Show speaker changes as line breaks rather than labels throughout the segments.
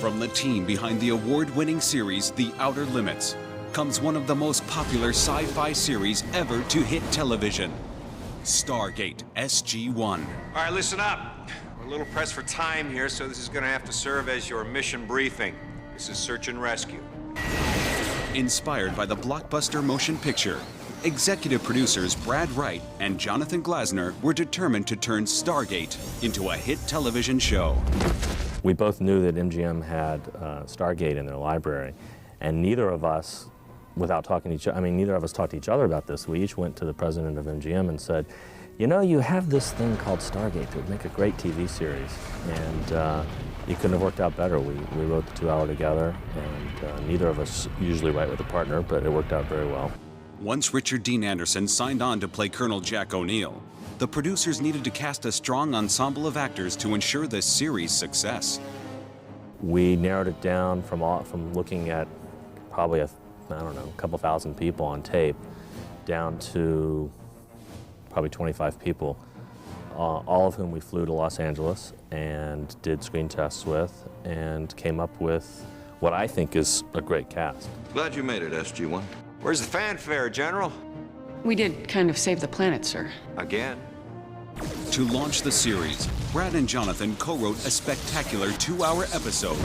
From the team behind the award-winning series The Outer Limits comes one of the most popular sci-fi series ever to hit television, Stargate SG1.
All right, listen up. We're a little pressed for time here, so this is going to have to serve as your mission briefing. This is search and rescue.
Inspired by the blockbuster motion picture, executive producers Brad Wright and Jonathan Glasner were determined to turn Stargate into a hit television show.
We both knew that MGM had Stargate in their library, and neither of us, without talking to each other, neither of us talked to each other about this. We each went to the president of MGM and said, you know, you have this thing called Stargate that would make a great TV series, and it couldn't have worked out better. We wrote the 2 hour together, and neither of us usually write with a partner, but it worked out very well.
Once Richard Dean Anderson signed on to play Colonel Jack O'Neill, the producers needed to cast a strong ensemble of actors to ensure the series' success.
We narrowed it down from looking at probably a couple thousand people on tape, down to probably 25 people, all of whom we flew to Los Angeles and did screen tests with, and came up with what I think is a great cast.
Glad you made it, SG1.
Where's the fanfare, General?
We did kind of save the planet, sir.
Again?
To launch the series, Brad and Jonathan co-wrote a spectacular 2-hour episode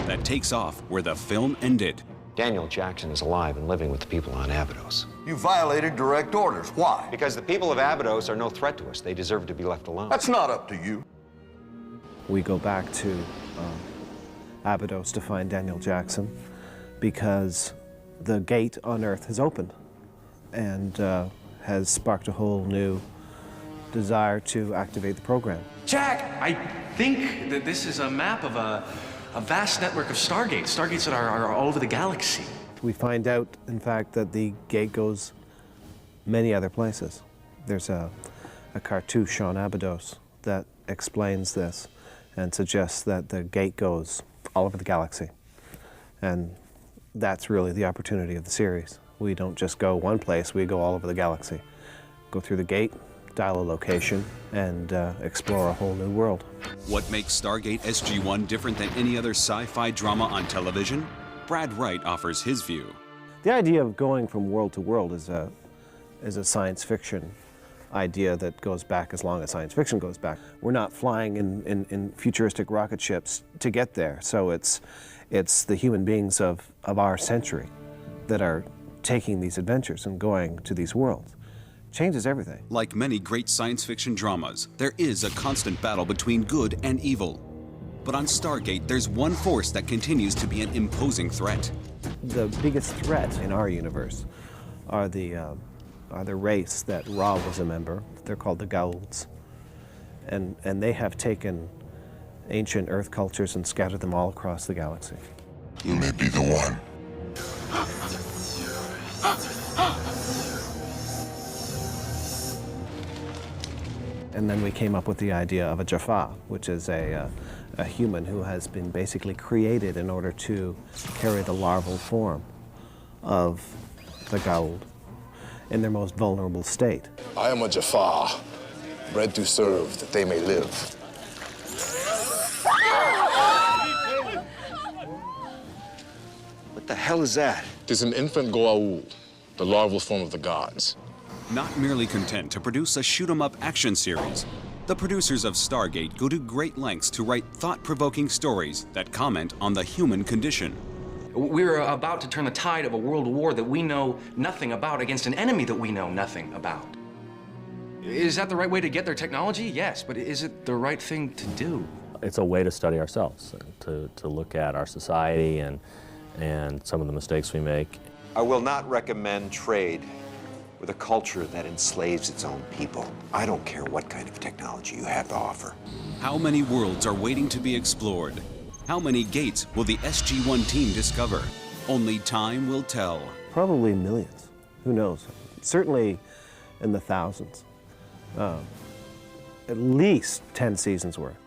that takes off where the film ended.
Daniel Jackson is alive and living with the people on Abydos.
You violated direct orders. Why?
Because the people of Abydos are no threat to us. They deserve to be left alone.
That's not up to you.
We go back to Abydos to find Daniel Jackson because the gate on Earth has opened and has sparked a whole new desire to activate the program.
Jack, I think that this is a map of a vast network of Stargates that are all over the galaxy.
We find out, in fact, that the gate goes many other places. There's a cartouche on Abydos that explains this and suggests that the gate goes all over the galaxy. And that's really the opportunity of the series. We don't just go one place, we go all over the galaxy. Go through the gate, dial a location, and explore a whole new world.
What makes Stargate SG1 different than any other sci-fi drama on television? Brad Wright offers his view.
The idea of going from world to world is a science fiction idea that goes back as long as science fiction goes back. We're not flying in futuristic rocket ships to get there, so it's the human beings of our century that are taking these adventures and going to these worlds. Changes everything.
Like many great science fiction dramas, there is a constant battle between good and evil. But on Stargate, there's one force that continues to be an imposing threat.
The biggest threat in our universe are the race that Ra was a member. They're called the Goa'ulds. And they have taken ancient Earth cultures and scattered them all across the galaxy.
You may be the one.
And then we came up with the idea of a Jaffa, which is a human who has been basically created in order to carry the larval form of the Goa'uld in their most vulnerable state.
I am a Jaffa, bred to serve that they may live.
What the hell is that?
It is an infant Goa'uld, the larval form of the gods.
Not merely content to produce a shoot-'em-up action series, the producers of Stargate go to great lengths to write thought-provoking stories that comment on the human condition.
We're about to turn the tide of a world war that we know nothing about against an enemy that we know nothing about. Is that the right way to get their technology? Yes, but is it the right thing to do?
It's a way to study ourselves, to look at our society and some of the mistakes we make.
I will not recommend trade with a culture that enslaves its own people. I don't care what kind of technology you have to offer.
How many worlds are waiting to be explored? How many gates will the SG1 team discover? Only time will tell.
Probably millions. Who knows? Certainly in the thousands. At least 10 seasons worth.